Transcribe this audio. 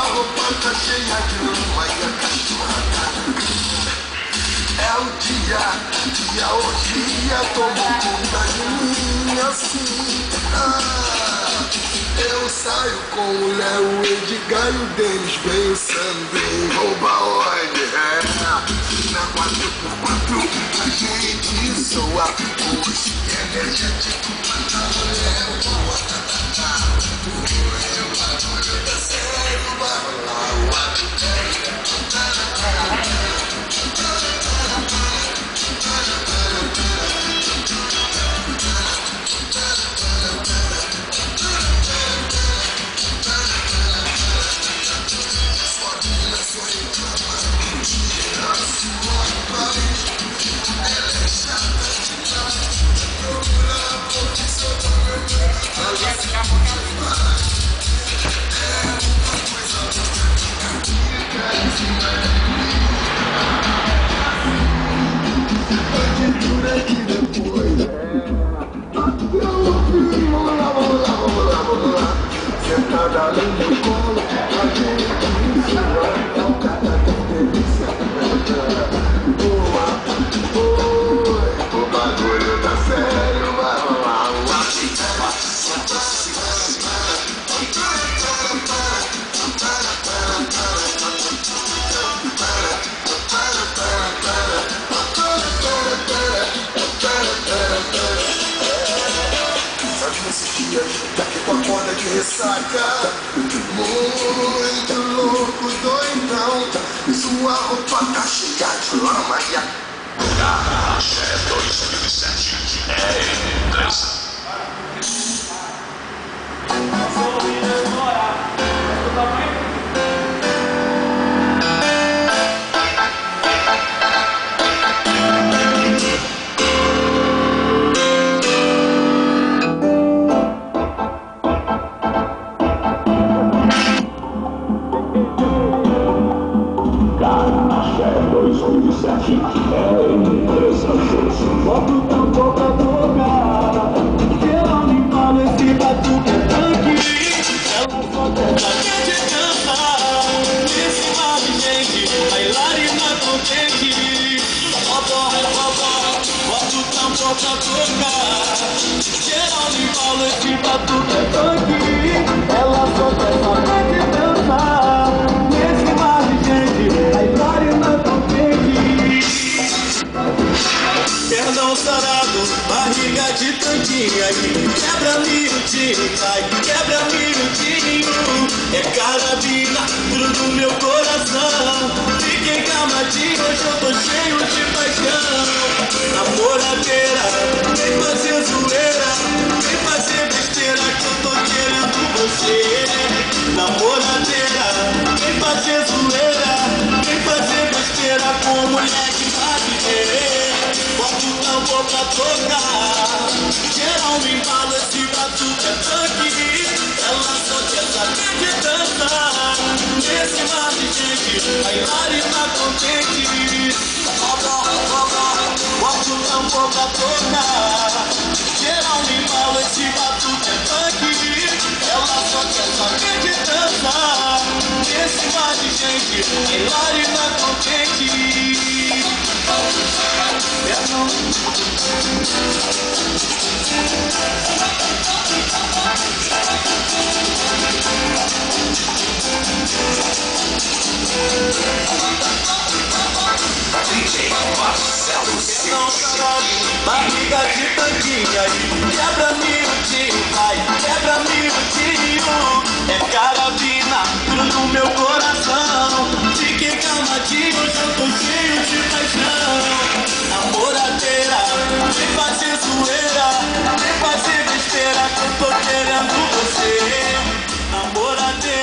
roupa tá cheia de lama e a cachorrada. É o dia orgia tomou conta de mim assim. Eu saio com o Léo, o Edgar e o Denis pensando em roubar onde na 4x4 a gente soa os energético mata o Léo. O bagulho tá sério, vai rolar o adultério. Sentada ali no colo, a gente ensina, é um cara que delícia. O bagulho tá sério, vai rolar o nesses dias, daqui com a corda de ressaca. Muito louco, doidão. Sua roupa tá cheia de lama e a... Axé 2007 é empresa. Bota o tambor pra tocar, que ela me fala esse batuque é tanque. Ela só quer saber de cantar, nesse mar de gente, bailarina contente. Bota o tambor pra tocar, que ela me fala esse batuque é tanque. Ela só quer saber de dançar, nesse mar de gente, bailarina contente. Perdão sarado, barriga de tanquinho aí, quebra miudinho, ai, quebra miudinho. É carabina, tudo do meu coração. Fiquei camadinho, hoje eu tô cheio de paixão. Namoradeira, vem fazer zoeira, vem fazer besteira que eu tô querendo você. Namoradeira, vem fazer zoeira, vem fazer besteira com mulher que vai viver. Bota o tambor pra tocar, geral me fala esse batuque é tanque. Ela só quer saber de dançar, nesse mar de gente, bailarina contente. Bota o tambor pra tocar, geral me fala esse batuque é tanque. Ela só quer saber de dançar, nesse mar de gente, bailarina contente. DJ Marcelo barriga de tanquinha aí, quebra miudinho, vai, quebra miudinho. É carabina, tudo no meu coração. Fiquei camadinho, hoje eu tô cheio de paixão. Namoradeira, vem fazer zoeira, vem fazer besteira que eu tô querendo você. Namoradeira.